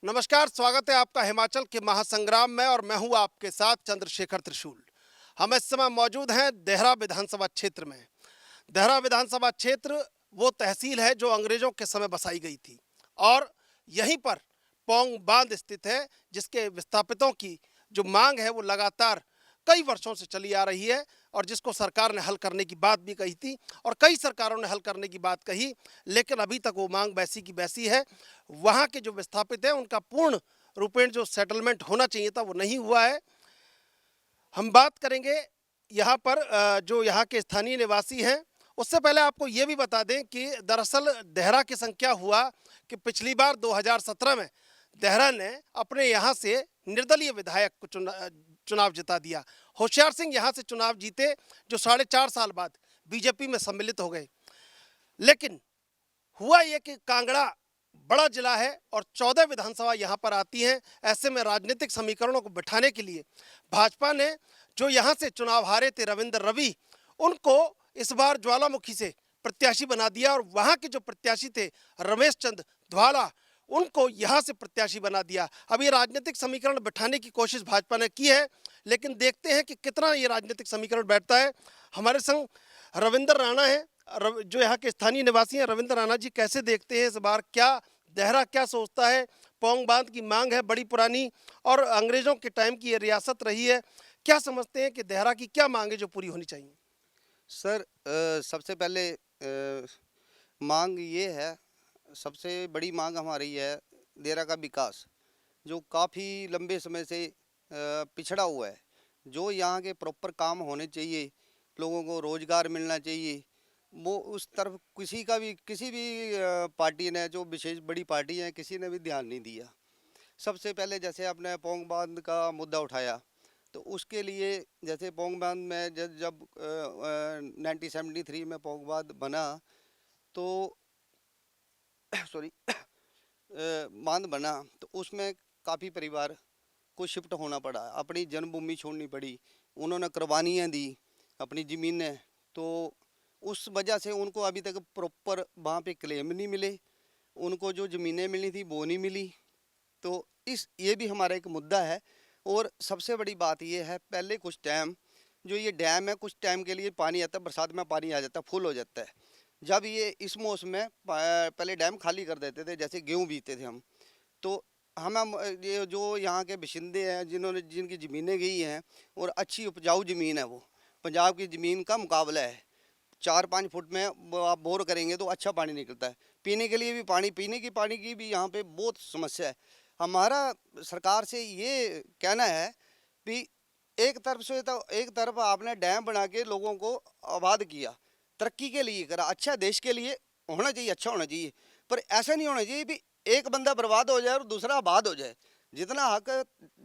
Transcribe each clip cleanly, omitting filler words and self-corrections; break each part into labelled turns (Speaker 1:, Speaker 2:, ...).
Speaker 1: नमस्कार, स्वागत है आपका हिमाचल के महासंग्राम में और मैं हूं आपके साथ चंद्रशेखर त्रिशूल। हम इस समय मौजूद हैं देहरा विधानसभा क्षेत्र में। देहरा विधानसभा क्षेत्र वो तहसील है जो अंग्रेजों के समय बसाई गई थी और यहीं पर पौंग बांध स्थित है, जिसके विस्थापितों की जो मांग है वो लगातार कई वर्षों से चली आ रही है और जिसको सरकार ने हल करने की बात भी कही थी और कई सरकारों ने हल करने की बात कही, लेकिन अभी तक वो मांग वैसी की वैसी है। वहाँ के जो विस्थापित हैं उनका पूर्ण रूपेण जो सेटलमेंट होना चाहिए था वो नहीं हुआ है। हम बात करेंगे यहाँ पर जो यहाँ के स्थानीय निवासी हैं। उससे पहले आपको ये भी बता दें कि दरअसल देहरा की संख्या हुआ कि पिछली बार 2017 में देहरा ने अपने यहाँ से निर्दलीय विधायक को चुनाव जिता दिया। होशियार सिंह यहाँ से चुनाव जीते, जो 4.5 साल बाद बीजेपी में सम्मिलित हो गए। लेकिन हुआ ये कि कांगड़ा बड़ा जिला है और 14 विधानसभा यहाँ पर आती हैं। ऐसे में राजनीतिक समीकरणों को बिठाने के लिए भाजपा ने जो यहाँ से चुनाव हारे थे रविंद्र रवि, उनको इस बार ज्वालामुखी से प्रत्याशी बना दिया और वहाँ के जो प्रत्याशी थे रमेश चंद धवाला, उनको यहाँ से प्रत्याशी बना दिया। अब ये राजनीतिक समीकरण बिठाने की कोशिश भाजपा ने की है, लेकिन देखते हैं कि कितना ये राजनीतिक समीकरण बैठता है। हमारे संग रविंद्र राणा है, जो यहाँ के स्थानीय निवासी हैं। रविंद्र राणा जी, कैसे देखते हैं इस बार, क्या देहरा क्या सोचता है? पौंग बांध की मांग है बड़ी पुरानी और अंग्रेजों के टाइम की ये रियासत रही है। क्या समझते हैं कि देहरा की क्या मांग है जो पूरी होनी चाहिए?
Speaker 2: सर, सबसे पहले मांग ये है, सबसे बड़ी मांग हमारी है देरा का विकास, जो काफ़ी लंबे समय से पिछड़ा हुआ है। जो यहाँ के प्रॉपर काम होने चाहिए, लोगों को रोज़गार मिलना चाहिए, वो उस तरफ किसी भी पार्टी ने, जो विशेष बड़ी पार्टी है, किसी ने भी ध्यान नहीं दिया। सबसे पहले जैसे आपने पोंग बांध का मुद्दा उठाया, तो उसके लिए जैसे पोंग बांध में जब 1973 में पोंग बांध बना, तो सॉरी बांध बना, तो उसमें काफ़ी परिवार को शिफ्ट होना पड़ा, अपनी जन्मभूमि छोड़नी पड़ी, उन्होंने कुर्बानियाँ दी अपनी ज़मीनें। तो उस वजह से उनको अभी तक प्रॉपर वहाँ पे क्लेम नहीं मिले, उनको जो ज़मीनें मिली थी वो नहीं मिली। तो ये भी हमारा एक मुद्दा है। और सबसे बड़ी बात ये है, पहले कुछ टाइम जो ये डैम है, कुछ टाइम के लिए पानी आता है, बरसात में पानी आ जाता है, फुल हो जाता है। जब ये इस मौसम में पहले डैम खाली कर देते थे, जैसे गेहूँ बीजते थे हम, तो हम ये जो यहाँ के बाशिंदे हैं, जिनकी ज़मीनें गई हैं और अच्छी उपजाऊ ज़मीन है, वो पंजाब की ज़मीन का मुकाबला है। 4-5 फुट में आप बोर करेंगे तो अच्छा पानी निकलता है। पीने के लिए भी पानी की भी यहाँ पे बहुत समस्या है। हमारा सरकार से ये कहना है कि एक तरफ आपने डैम बना के लोगों को आबाद किया, तरक्की के लिए करा, अच्छा देश के लिए होना चाहिए, अच्छा होना चाहिए, पर ऐसा नहीं होना चाहिए कि एक बंदा बर्बाद हो जाए और दूसरा आबाद हो जाए। जितना हक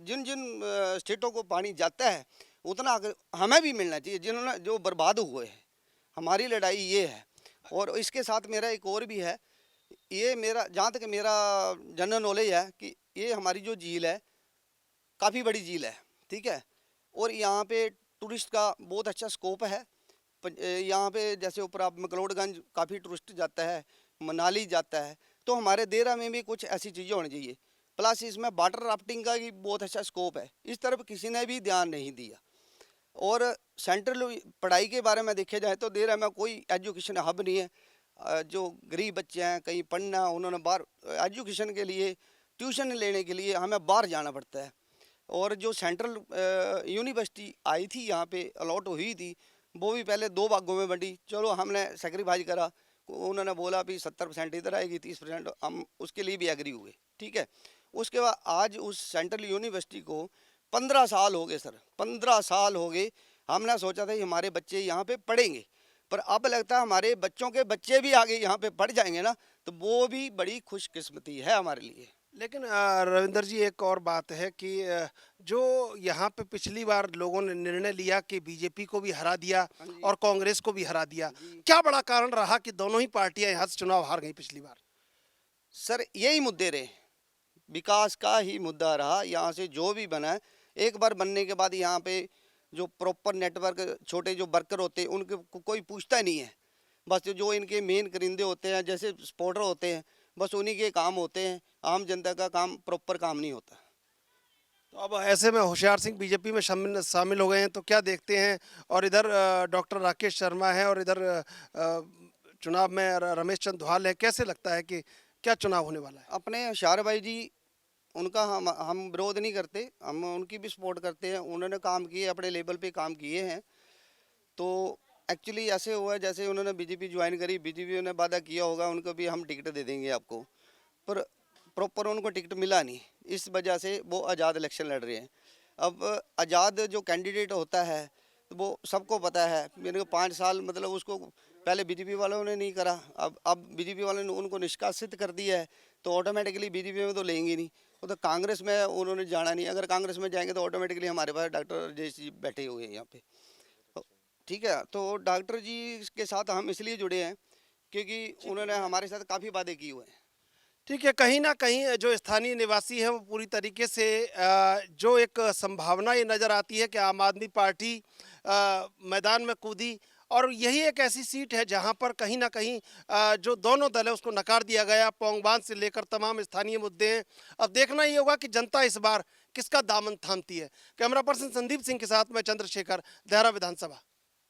Speaker 2: जिन जिन स्टेटों को पानी जाता है, उतना हक हमें भी मिलना चाहिए, जिन्होंने जो बर्बाद हुए हैं। हमारी लड़ाई ये है। और इसके साथ मेरा एक और भी है, ये मेरा जहाँ तक मेरा जनरल नॉलेज है कि ये हमारी जो झील है, काफ़ी बड़ी झील है, ठीक है। और यहाँ पे टूरिस्ट का बहुत अच्छा स्कोप है। यहाँ पे जैसे ऊपर आप मकलोडगंज काफ़ी टूरिस्ट जाता है, मनाली जाता है, तो हमारे देरा में भी कुछ ऐसी चीज़ें होनी चाहिए। प्लस इसमें वाटर राफ्टिंग का भी बहुत अच्छा स्कोप है, इस तरफ किसी ने भी ध्यान नहीं दिया। और सेंट्रल पढ़ाई के बारे में देखा जाए तो देरा में कोई एजुकेशन हब नहीं है। जो गरीब बच्चे हैं, कहीं पढ़ना, उन्होंने बाहर एजुकेशन के लिए, ट्यूशन लेने के लिए हमें बाहर जाना पड़ता है। और जो सेंट्रल यूनिवर्सिटी आई थी, यहाँ पे अलॉट हुई थी, वो भी पहले 2 भागों में बंटी। चलो हमने सेक्रीफाइस करा, उन्होंने बोला भी 70% इधर आएगी, 30% हम उसके लिए भी एग्री हुए, ठीक है। उसके बाद आज उस सेंट्रल यूनिवर्सिटी को 15 साल हो गए सर, 15 साल हो गए। हमने सोचा था कि हमारे बच्चे यहाँ पे पढ़ेंगे, पर अब लगता है हमारे बच्चों के बच्चे भी आगे यहाँ पे पढ़ जाएंगे ना, तो वो भी बड़ी खुशकिस्मती है हमारे लिए।
Speaker 1: लेकिन रविंदर जी, एक और बात है कि जो यहाँ पे पिछली बार लोगों ने निर्णय लिया कि बीजेपी को भी हरा दिया
Speaker 2: हाँ जी।
Speaker 1: और कांग्रेस को भी हरा दिया,
Speaker 2: जी
Speaker 1: क्या बड़ा कारण रहा कि दोनों ही पार्टियां यहाँ से चुनाव हार गई पिछली बार?
Speaker 2: सर, यही मुद्दे रहे, विकास का ही मुद्दा रहा। यहाँ से जो भी बना है, एक बार बनने के बाद यहाँ पे जो प्रॉपर नेटवर्क, छोटे जो वर्कर होते हैं, उनके कोई पूछता ही नहीं है। बस जो इनके मेन करिंदे होते हैं, जैसे सपोर्टर होते हैं, बस उन्हीं के काम होते हैं, आम जनता का काम प्रॉपर काम नहीं होता।
Speaker 1: तो अब ऐसे में होशियार सिंह बीजेपी में शामिल हो गए हैं, तो क्या देखते हैं? और इधर डॉक्टर राकेश शर्मा है, और इधर चुनाव में रमेश चंद्र धुआल है। कैसे लगता है कि क्या चुनाव होने वाला है?
Speaker 2: अपने होशियार भाई जी, उनका हम विरोध नहीं करते, हम उनकी भी सपोर्ट करते हैं। उन्होंने काम किए, अपने लेवल पे काम किए हैं। तो एक्चुअली ऐसे हुआ है जैसे उन्होंने बीजेपी ज्वाइन करी, बीजेपी ने वादा किया होगा उनको भी हम टिकट दे देंगे आपको, पर प्रॉपर उनको टिकट मिला नहीं। इस वजह से वो आज़ाद इलेक्शन लड़ रहे हैं। अब आज़ाद जो कैंडिडेट होता है तो वो सबको पता है, मेरे को 5 साल मतलब उसको पहले बीजेपी वालों ने नहीं करा, अब बीजेपी वालों ने उनको निष्कासित कर दिया है, तो ऑटोमेटिकली बीजेपी में तो लेंगे नहीं। वो तो कांग्रेस में उन्होंने जाना नहीं, अगर कांग्रेस में जाएंगे तो ऑटोमेटिकली हमारे पास डॉक्टर राजेश जी बैठे हुए हैं यहाँ पे। तो ठीक है, तो डॉक्टर जी के साथ हम इसलिए जुड़े हैं क्योंकि उन्होंने हमारे साथ काफ़ी वादे किए हुए हैं।
Speaker 1: ठीक है, कहीं न कहीं जो स्थानीय निवासी हैं वो पूरी तरीके से जो एक संभावना ये नज़र आती है कि आम आदमी पार्टी मैदान में कूदी, और यही एक ऐसी सीट है जहां पर कहीं न कहीं जो दोनों दल है उसको नकार दिया गया। पौंग बांध से लेकर तमाम स्थानीय मुद्दे हैं। अब देखना ये होगा कि जनता इस बार किसका दामन थामती है। कैमरा पर्सन संदीप सिंह के साथ मैं चंद्रशेखर, देहरा विधानसभा।